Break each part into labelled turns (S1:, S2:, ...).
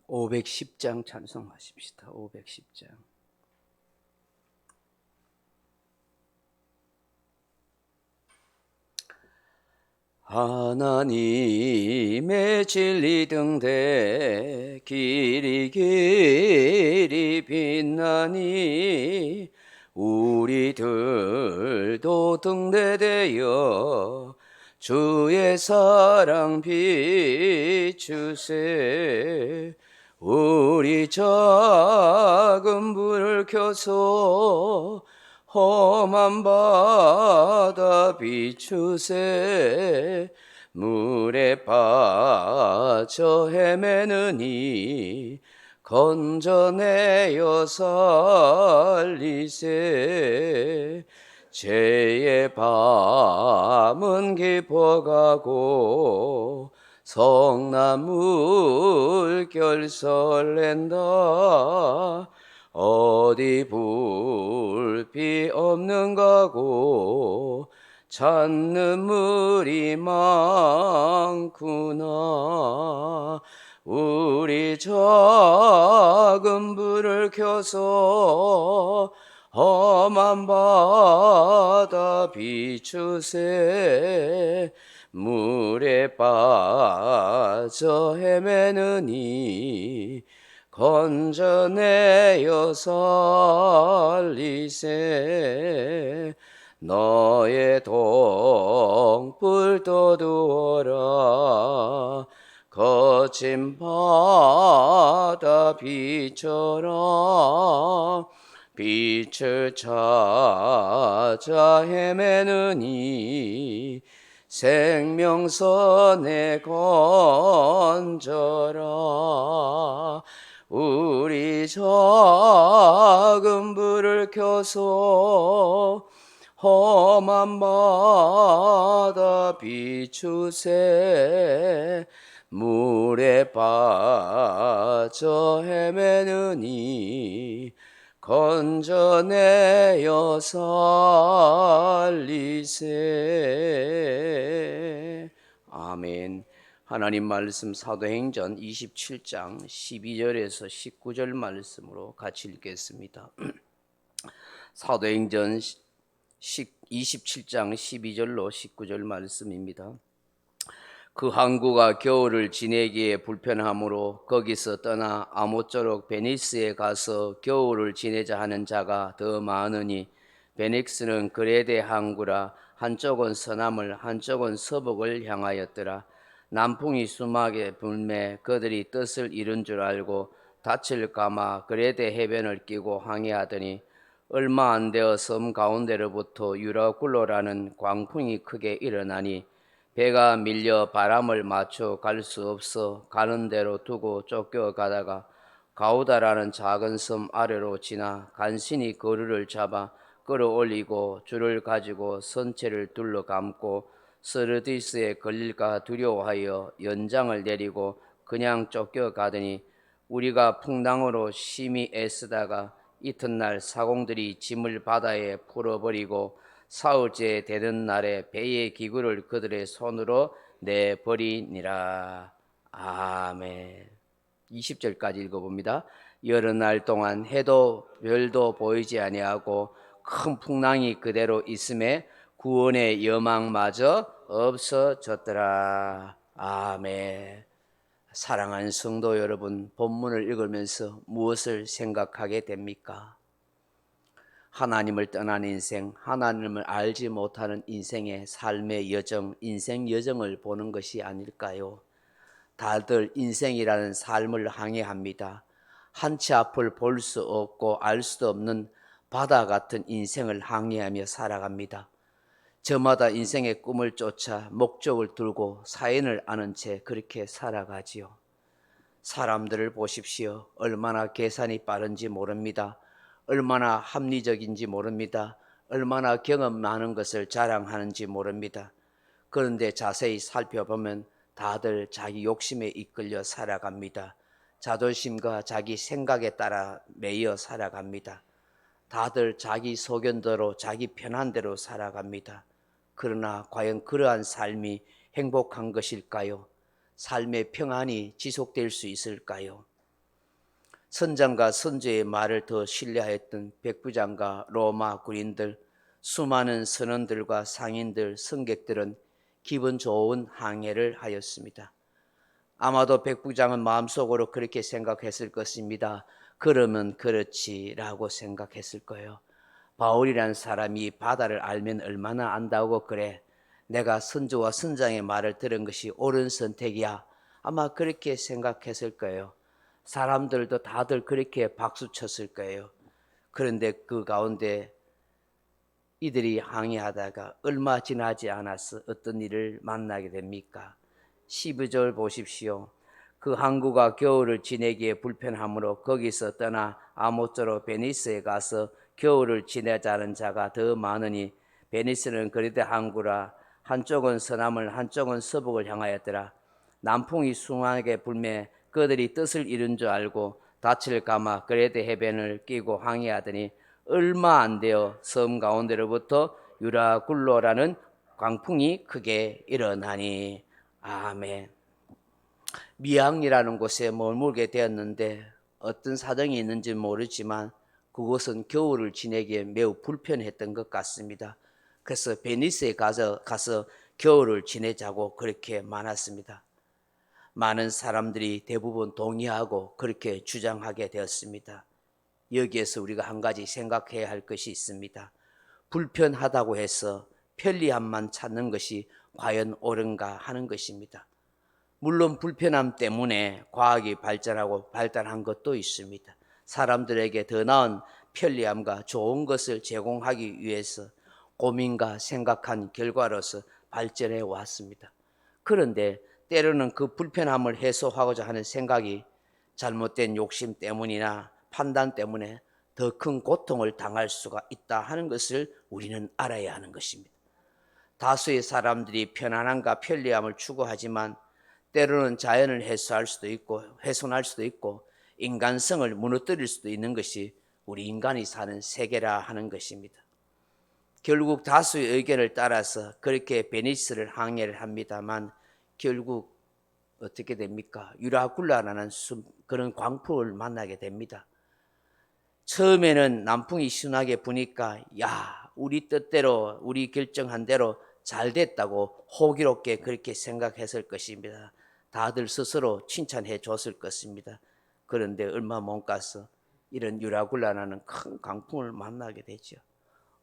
S1: 510장 찬송하십시다. 510장. 하나님의 진리 등대 길이 길이 빛나니 우리들도 등대되어 주의 사랑 비추세. 우리 작은 불을 켜서 험한 바다 비추세. 물에 빠져 헤매느니 건져내어 살리세. 죄의 밤은 깊어가고 성난 물결 설렌다. 어디 불빛 없는가고 찾는 물이 많구나. 우리 작은 불을 켜서 험한 바다 비추세. 물에 빠져 헤매느니 건져내어 살리세. 너의 동불 떠두어라. 거친 바다 비춰라. 빛을 찾아 헤매느니 생명선에 건져라. 우리 작은 불을 켜서 험한 바다 비추세. 물에 빠져 헤매느니 건져내어 살리세. 아멘. 하나님 말씀 사도행전 27장 12절에서 19절 말씀으로 같이 읽겠습니다. 사도행전 27장 12절로 19절 말씀입니다. 그 항구가 겨울을 지내기에 불편하므로 거기서 떠나 아모쪼록 베니스에 가서 겨울을 지내자 하는 자가 더 많으니, 베닉스는 그레데 항구라. 한쪽은 서남을 한쪽은 서북을 향하였더라. 남풍이 심하게 불매 그들이 뜻을 이룬 줄 알고 닻을 감아 그레데 해변을 끼고 항해하더니 얼마 안 되어 섬 가운데로부터 유라굴로라는 광풍이 크게 일어나니 배가 밀려 바람을 맞춰 갈 수 없어 가는 대로 두고 쫓겨가다가 가우다라는 작은 섬 아래로 지나 간신히 거류를 잡아 끌어올리고 줄을 가지고 선체를 둘러 감고 스르디스에 걸릴까 두려워하여 연장을 내리고 그냥 쫓겨가더니 우리가 풍랑으로 심히 애쓰다가 이튿날 사공들이 짐을 바다에 풀어버리고 사흘째 되는 날에 배의 기구를 그들의 손으로 내버리니라. 아멘. 20절까지 읽어봅니다. 여러 날 동안 해도 별도 보이지 아니하고 큰 풍랑이 그대로 있음에 구원의 여망마저 없어졌더라. 아멘. 사랑하는 성도 여러분, 본문을 읽으면서 무엇을 생각하게 됩니까? 하나님을 떠난 인생, 하나님을 알지 못하는 인생의 삶의 여정, 인생 여정을 보는 것이 아닐까요? 다들 인생이라는 삶을 항해합니다. 한치 앞을 볼 수 없고 알 수도 없는 바다 같은 인생을 항해하며 살아갑니다. 저마다 인생의 꿈을 쫓아 목적을 두고 사연을 아는 채 그렇게 살아가지요. 사람들을 보십시오. 얼마나 계산이 빠른지 모릅니다. 얼마나 합리적인지 모릅니다. 얼마나 경험 많은 것을 자랑하는지 모릅니다. 그런데 자세히 살펴보면 다들 자기 욕심에 이끌려 살아갑니다. 자존심과 자기 생각에 따라 매여 살아갑니다. 다들 자기 소견대로 자기 편한 대로 살아갑니다. 그러나 과연 그러한 삶이 행복한 것일까요? 삶의 평안이 지속될 수 있을까요? 선장과 선조의 말을 더 신뢰하였던 백부장과 로마 군인들, 수많은 선원들과 상인들, 승객들은 기분 좋은 항해를 하였습니다. 아마도 백부장은 마음속으로 그렇게 생각했을 것입니다. 그러면 그렇지라고 생각했을 거예요. 바울이라는 사람이 바다를 알면 얼마나 안다고 그래. 내가 선조와 선장의 말을 들은 것이 옳은 선택이야. 아마 그렇게 생각했을 거예요. 사람들도 다들 그렇게 박수 쳤을 거예요. 그런데 그 가운데 이들이 항해하다가 얼마 지나지 않아서 어떤 일을 만나게 됩니까? 12절 보십시오. 그 항구가 겨울을 지내기에 불편하므로 거기서 떠나 아모토로 베니스에 가서 겨울을 지내자는 자가 더 많으니 베니스는 그리대 항구라 한쪽은 서남을 한쪽은 서북을 향하였더라. 남풍이 숭하게 불매 그들이 뜻을 이룬 줄 알고 닻을 감아 그레데 해변을 끼고 항해하더니 얼마 안 되어 섬 가운데로부터 유라굴로라는 광풍이 크게 일어나니. 아멘. 미항이라는 곳에 머물게 되었는데 어떤 사정이 있는지 모르지만 그곳은 겨울을 지내기에 매우 불편했던 것 같습니다. 그래서 베니스에 가서 겨울을 지내자고 그렇게 많았습니다. 많은 사람들이 대부분 동의하고 그렇게 주장하게 되었습니다. 여기에서 우리가 한 가지 생각해야 할 것이 있습니다. 불편하다고 해서 편리함만 찾는 것이 과연 옳은가 하는 것입니다. 물론 불편함 때문에 과학이 발달한 것도 있습니다. 사람들에게 더 나은 편리함과 좋은 것을 제공하기 위해서 고민과 생각한 결과로서 발전해 왔습니다. 그런데 때로는 그 불편함을 해소하고자 하는 생각이 잘못된 욕심 때문이나 판단 때문에 더 큰 고통을 당할 수가 있다 하는 것을 우리는 알아야 하는 것입니다. 다수의 사람들이 편안함과 편리함을 추구하지만 때로는 자연을 훼손할 수도 있고 인간성을 무너뜨릴 수도 있는 것이 우리 인간이 사는 세계라 하는 것입니다. 결국 다수의 의견을 따라서 그렇게 베니스를 항해를 합니다만 결국 어떻게 됩니까? 유라굴라라는 그런 광풍을 만나게 됩니다. 처음에는 남풍이 심하게 부니까 우리 뜻대로 우리 결정한 대로 잘 됐다고 호기롭게 그렇게 생각했을 것입니다. 다들 스스로 칭찬해 줬을 것입니다. 그런데 얼마 못 가서 이런 유라굴라라는 큰 강풍을 만나게 되죠.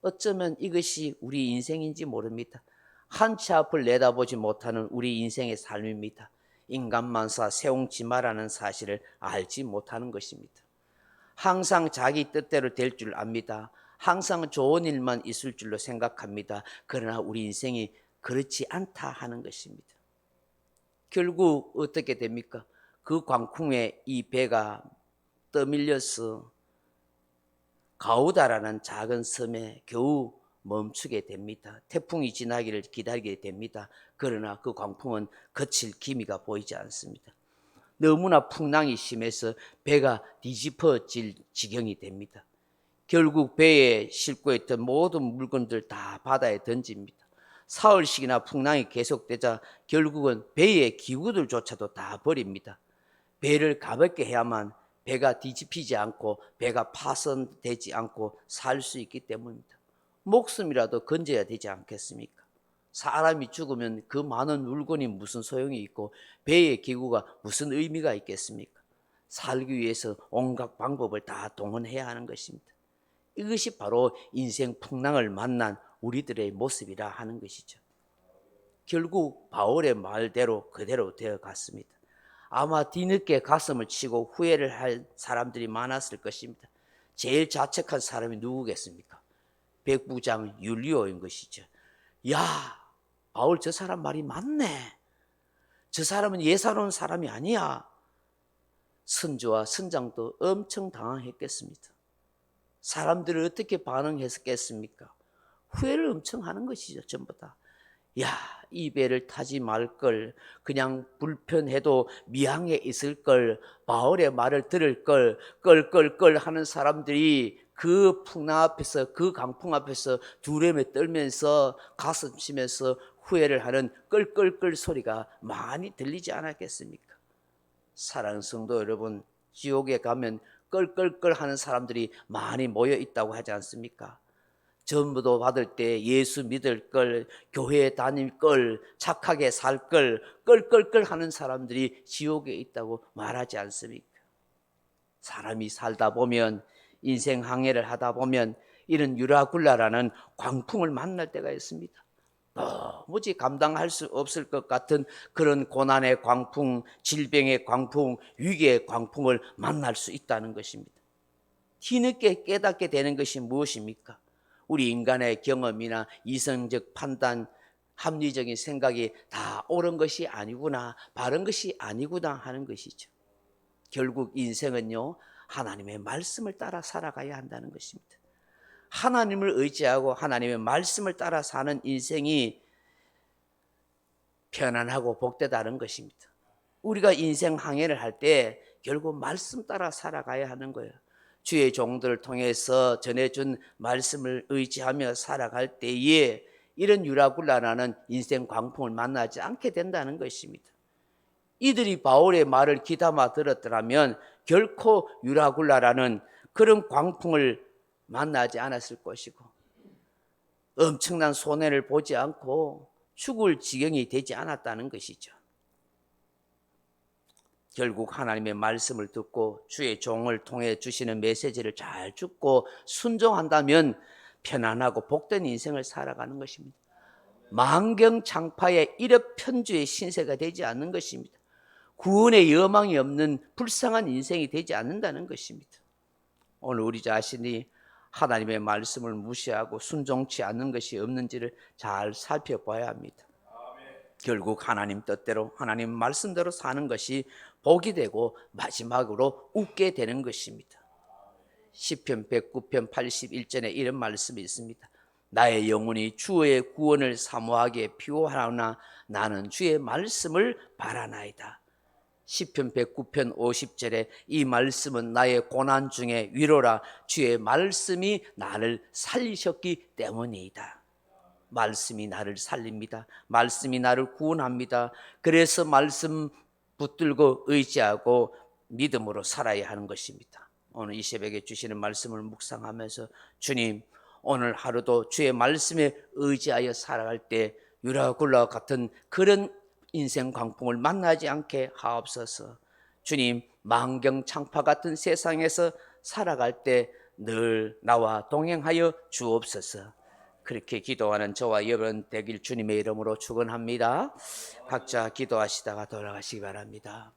S1: 어쩌면 이것이 우리 인생인지 모릅니다. 한 치 앞을 내다보지 못하는 우리 인생의 삶입니다. 인간만사 세옹지마라는 사실을 알지 못하는 것입니다. 항상 자기 뜻대로 될 줄 압니다. 항상 좋은 일만 있을 줄로 생각합니다. 그러나 우리 인생이 그렇지 않다 하는 것입니다. 결국 어떻게 됩니까? 그 광풍에 이 배가 떠밀려서 가우다라는 작은 섬에 겨우 멈추게 됩니다. 태풍이 지나기를 기다리게 됩니다. 그러나 그 광풍은 그칠 기미가 보이지 않습니다. 너무나 풍랑이 심해서 배가 뒤집어질 지경이 됩니다. 결국 배에 싣고 있던 모든 물건들 다 바다에 던집니다. 사흘씩이나 풍랑이 계속되자 결국은 배의 기구들조차도 다 버립니다. 배를 가볍게 해야만 배가 뒤집히지 않고 배가 파손되지 않고 살 수 있기 때문입니다. 목숨이라도 건져야 되지 않겠습니까? 사람이 죽으면 그 많은 물건이 무슨 소용이 있고 배의 기구가 무슨 의미가 있겠습니까? 살기 위해서 온갖 방법을 다 동원해야 하는 것입니다. 이것이 바로 인생 풍랑을 만난 우리들의 모습이라 하는 것이죠. 결국 바울의 말대로 그대로 되어 갔습니다. 아마 뒤늦게 가슴을 치고 후회를 할 사람들이 많았을 것입니다. 제일 자책한 사람이 누구겠습니까? 백부장 율리오인 것이죠. 바울 저 사람 말이 맞네. 저 사람은 예사로운 사람이 아니야. 선조와 선장도 엄청 당황했겠습니다. 사람들이 어떻게 반응했겠습니까? 후회를 엄청 하는 것이죠. 전부 다. 이 배를 타지 말걸, 그냥 불편해도 미항에 있을 걸, 바울의 말을 들을 걸, 껄껄껄 하는 사람들이 그 풍랑 앞에서, 그 강풍 앞에서 두려움에 떨면서 가슴 치면서 후회를 하는 껄껄껄 소리가 많이 들리지 않았겠습니까? 사랑하는 성도 여러분, 지옥에 가면 끌끌끌 하는 사람들이 많이 모여 있다고 하지 않습니까? 전부도 받을 때 예수 믿을 걸, 교회 다닐 걸, 착하게 살 걸, 끌끌끌 하는 사람들이 지옥에 있다고 말하지 않습니까? 사람이 살다 보면, 인생 항해를 하다 보면 이런 유라굴라라는 광풍을 만날 때가 있습니다. 도무지 감당할 수 없을 것 같은 그런 고난의 광풍, 질병의 광풍, 위기의 광풍을 만날 수 있다는 것입니다. 뒤늦게 깨닫게 되는 것이 무엇입니까? 우리 인간의 경험이나 이성적 판단, 합리적인 생각이 다 옳은 것이 아니구나, 바른 것이 아니구나 하는 것이죠. 결국 인생은요, 하나님의 말씀을 따라 살아가야 한다는 것입니다. 하나님을 의지하고 하나님의 말씀을 따라 사는 인생이 편안하고 복되다는 것입니다. 우리가 인생 항해를 할 때 결국 말씀 따라 살아가야 하는 거예요. 주의 종들을 통해서 전해준 말씀을 의지하며 살아갈 때에 이런 유라굴라라는 인생 광풍을 만나지 않게 된다는 것입니다. 이들이 바울의 말을 귀담아 들었더라면 결코 유라굴라라는 그런 광풍을 만나지 않았을 것이고 엄청난 손해를 보지 않고 죽을 지경이 되지 않았다는 것이죠. 결국 하나님의 말씀을 듣고 주의 종을 통해 주시는 메시지를 잘 듣고 순종한다면 편안하고 복된 인생을 살아가는 것입니다. 만경창파의 일업편주의 신세가 되지 않는 것입니다. 구원의 여망이 없는 불쌍한 인생이 되지 않는다는 것입니다. 오늘 우리 자신이 하나님의 말씀을 무시하고 순종치 않는 것이 없는지를 잘 살펴봐야 합니다. 결국 하나님 뜻대로 하나님 말씀대로 사는 것이 복이 되고 마지막으로 웃게 되는 것입니다. 시편 109편 81절에 이런 말씀이 있습니다. 나의 영혼이 주의 구원을 사모하게 피곤하나 나는 주의 말씀을 바라나이다. 시편 109편 50절에 이 말씀은 나의 고난 중에 위로라, 주의 말씀이 나를 살리셨기 때문이다. 말씀이 나를 살립니다. 말씀이 나를 구원합니다. 그래서 말씀 붙들고 의지하고 믿음으로 살아야 하는 것입니다. 오늘 이 새벽에 주시는 말씀을 묵상하면서 주님, 오늘 하루도 주의 말씀에 의지하여 살아갈 때 유라굴라와 같은 그런 인생 광풍을 만나지 않게 하옵소서. 주님, 만경창파 같은 세상에서 살아갈 때 늘 나와 동행하여 주옵소서. 그렇게 기도하는 저와 여러분 되길 주님의 이름으로 축원합니다. 각자 기도하시다가 돌아가시기 바랍니다.